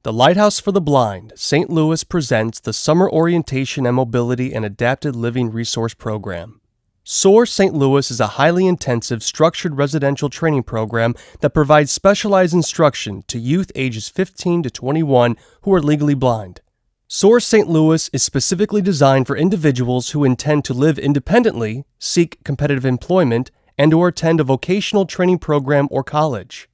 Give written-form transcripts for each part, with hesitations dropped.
The Lighthouse for the Blind, St. Louis presents the Summer Orientation and Mobility and Adapted Living Resource Program. SOAR St. Louis is a highly intensive, structured residential training program that provides specialized instruction to youth ages 15 to 21 who are legally blind. SOAR St. Louis is specifically designed for individuals who intend to live independently, seek competitive employment, and/or attend a vocational training program or college.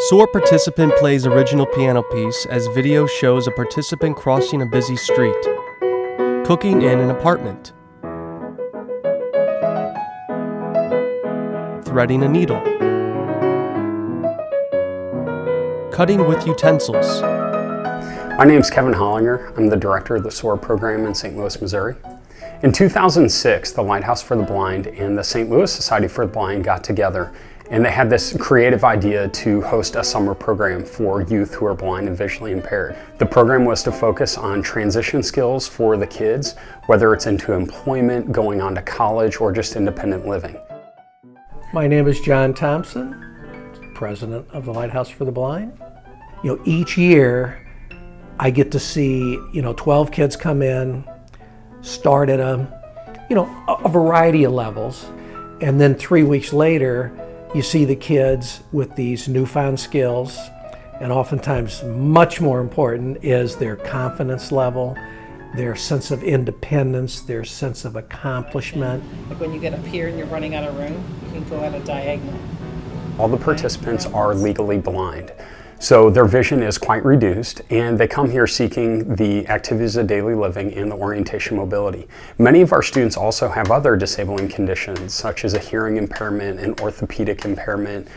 SOAR participant plays original piano piece as video shows a participant crossing a busy street, cooking in an apartment, threading a needle, cutting with utensils. My name is Kevin Hollinger. I'm the director of the SOAR program in St. Louis, Missouri. In 2006, the Lighthouse for the Blind and the St. Louis Society for the Blind got together, and they had this creative idea to host a summer program for youth who are blind and visually impaired. The program was to focus on transition skills for the kids, whether it's into employment, going on to college, or just independent living. My name is John Thompson, president of the Lighthouse for the Blind. Each year I get to see 12 kids come in, start at a variety of levels, and then 3 weeks later you see the kids with these newfound skills, and oftentimes much more important is their confidence level, their sense of independence, their sense of accomplishment. Like when you get up here and you're running out of room, you can go at a diagonal. All the participants are legally blind, so their vision is quite reduced, and they come here seeking the activities of daily living and the orientation mobility. Many of our students also have other disabling conditions, such as a hearing impairment and orthopedic impairment.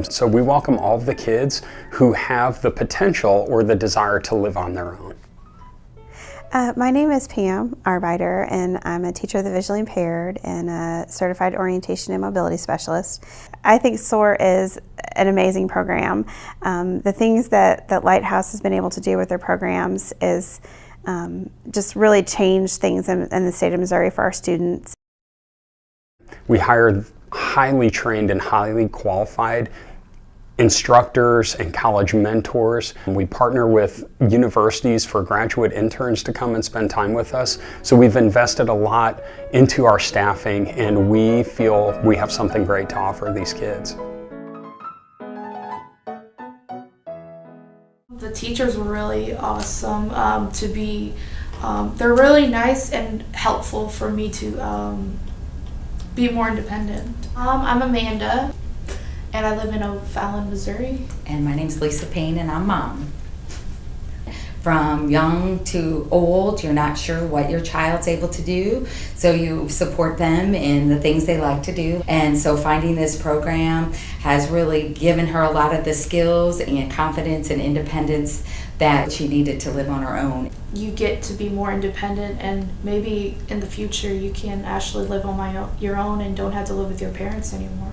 So we welcome all of the kids who have the potential or the desire to live on their own. My name is Pam Arbeiter, and I'm a teacher of the visually impaired and a certified orientation and mobility specialist. I think SOAR is an amazing program. The things that Lighthouse has been able to do with their programs is just really change things in the state of Missouri for our students. We hire highly trained and highly qualified instructors and college mentors. We partner with universities for graduate interns to come and spend time with us. So we've invested a lot into our staffing, and we feel we have something great to offer these kids. The teachers were really awesome they're really nice and helpful for me to be more independent. I'm Amanda, and I live in O'Fallon, Missouri. And my name's Lisa Payne, and I'm mom. From young to old, you're not sure what your child's able to do, so you support them in the things they like to do. And so finding this program has really given her a lot of the skills and confidence and independence that she needed to live on her own. You get to be more independent, and maybe in the future you can actually live on your own and don't have to live with your parents anymore.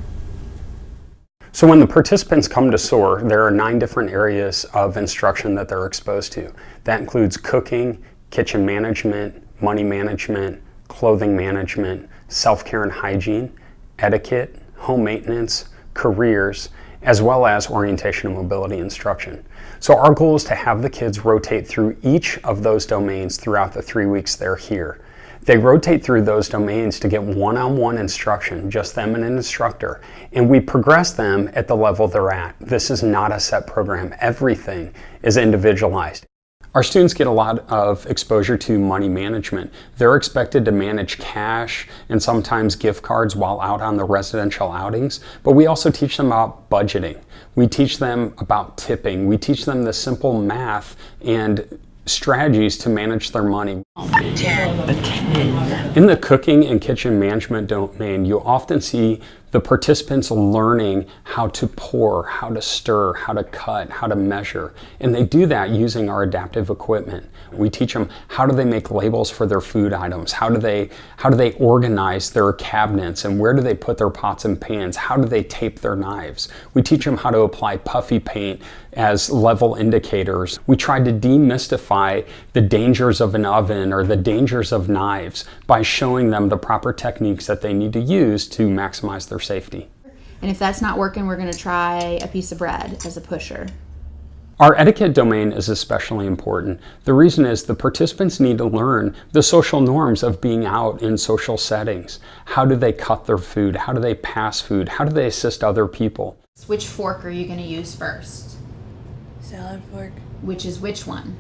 So when the participants come to SOAR, there are 9 different areas of instruction that they're exposed to. That includes cooking, kitchen management, money management, clothing management, self-care and hygiene, etiquette, home maintenance, careers, as well as orientation and mobility instruction. So our goal is to have the kids rotate through each of those domains throughout the 3 weeks they're here. They rotate through those domains to get one-on-one instruction, just them and an instructor, and we progress them at the level they're at. This is not a set program. Everything is individualized. Our students get a lot of exposure to money management. They're expected to manage cash and sometimes gift cards while out on the residential outings, but we also teach them about budgeting. We teach them about tipping. We teach them the simple math and strategies to manage their money. In the cooking and kitchen management domain, you often see the participants learning how to pour, how to stir, how to cut, how to measure, and they do that using our adaptive equipment. We teach them how do they make labels for their food items, how do they organize their cabinets, and where do they put their pots and pans, how do they tape their knives. We teach them how to apply puffy paint as level indicators. We tried to demystify the dangers of an oven children or the dangers of knives by showing them the proper techniques that they need to use to maximize their safety. And if that's not working, we're going to try a piece of bread as a pusher. Our etiquette domain is especially important. The reason is the participants need to learn the social norms of being out in social settings. How do they cut their food? How do they pass food? How do they assist other people? Which fork are you going to use first? Salad fork. Which is which one?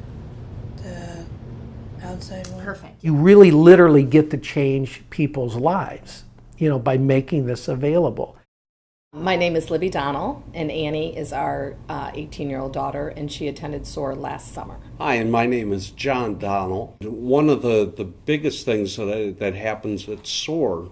The outside one. Perfect. You really literally get to change people's lives, by making this available. My name is Libby Donnell, and Annie is our 18-year-old daughter, and she attended SOAR last summer. Hi, and my name is John Donnell. One of the biggest things that happens at SOAR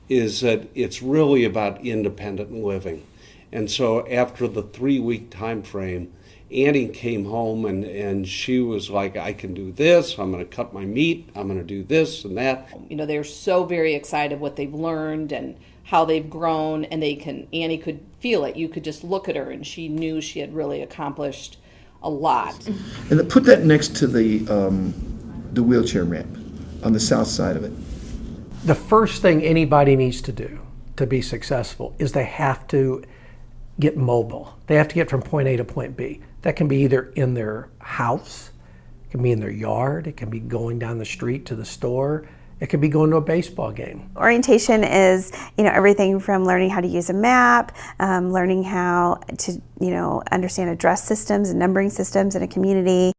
is that it's really about independent living. And so after the 3-week time frame, Annie came home and she was like, I can do this, I'm going to cut my meat, I'm going to do this and that. They're so very excited what they've learned and how they've grown, and Annie could feel it. You could just look at her and she knew she had really accomplished a lot. And then put that next to the wheelchair ramp on the south side of it. The first thing anybody needs to do to be successful is they have to get mobile. They have to get from point A to point B. That can be either in their house, it can be in their yard, it can be going down the street to the store, it could be going to a baseball game. Orientation is, everything from learning how to use a map, learning how to, understand address systems and numbering systems in a community.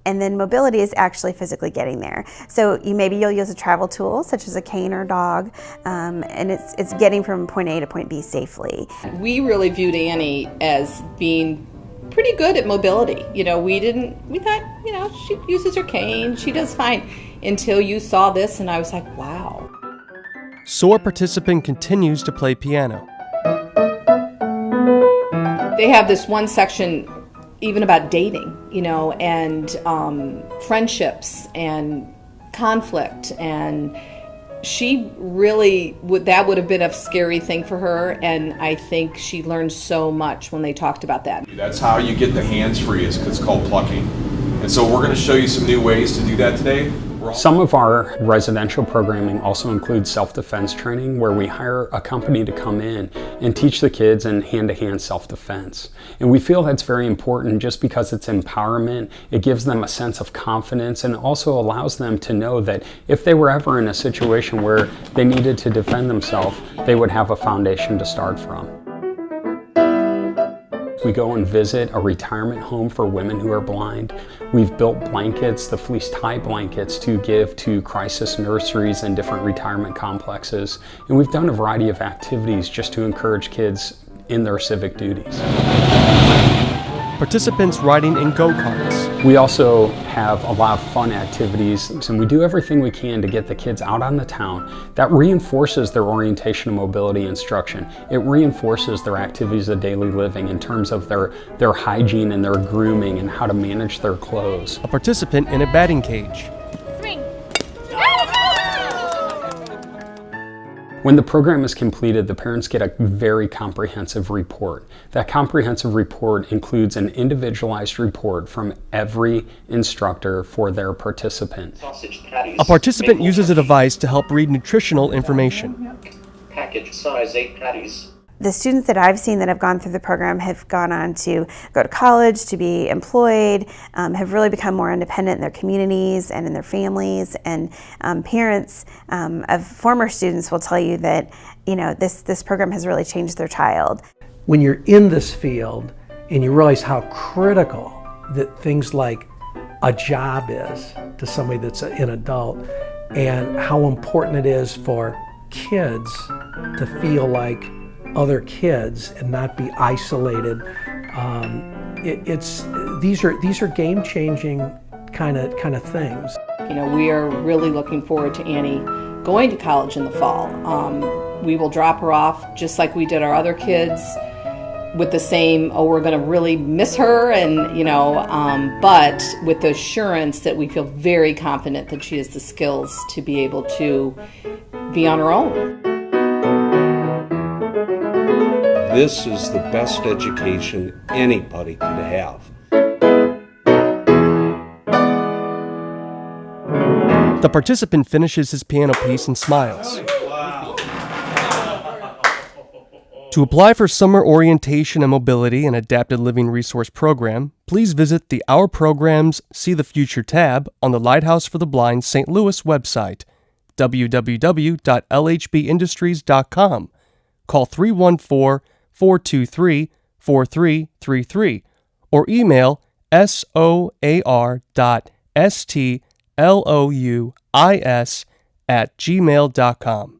And then mobility is actually physically getting there. So you'll use a travel tool such as a cane or dog, and it's getting from point A to point B safely. We really viewed Annie as being pretty good at mobility. We thought, she uses her cane, she does fine, until you saw this, and I was like, wow. SOAR participant continues to play piano. They have this one section even about dating, and friendships and conflict, and she really that would have been a scary thing for her, and I think she learned so much when they talked about that. That's how you get the hands free, is it's called plucking. And so we're going to show you some new ways to do that today. Some of our residential programming also includes self-defense training, where we hire a company to come in and teach the kids in hand-to-hand self-defense. And we feel that's very important just because it's empowerment, it gives them a sense of confidence, and also allows them to know that if they were ever in a situation where they needed to defend themselves, they would have a foundation to start from. We go and visit a retirement home for women who are blind. We've built blankets, the fleece tie blankets, to give to crisis nurseries and different retirement complexes. And we've done a variety of activities just to encourage kids in their civic duties. Participants riding in go-karts. We also have a lot of fun activities, and we do everything we can to get the kids out on the town. That reinforces their orientation and mobility instruction. It reinforces their activities of daily living in terms of their hygiene and their grooming and how to manage their clothes. A participant in a batting cage. When the program is completed, the parents get a very comprehensive report. That comprehensive report includes an individualized report from every instructor for their participant. A participant uses a device to help read nutritional information. Package size 8 patties. The students that I've seen that have gone through the program have gone on to go to college, to be employed, have really become more independent in their communities and in their families. And parents of former students will tell you that this program has really changed their child. When you're in this field and you realize how critical that things like a job is to somebody that's an adult, and how important it is for kids to feel like other kids and not be isolated. These are game-changing kind of things. We are really looking forward to Annie going to college in the fall. We will drop her off just like we did our other kids, with the same, we're going to really miss her, and but with the assurance that we feel very confident that she has the skills to be able to be on her own. This is the best education anybody could have. The participant finishes his piano piece and smiles. To apply for Summer Orientation and Mobility and Adapted Living Resource Program, please visit the Our Programs See the Future tab on the Lighthouse for the Blind St. Louis website, www.lhbindustries.com. Call 314-423-4333 or email soar.stlouis@gmail.com.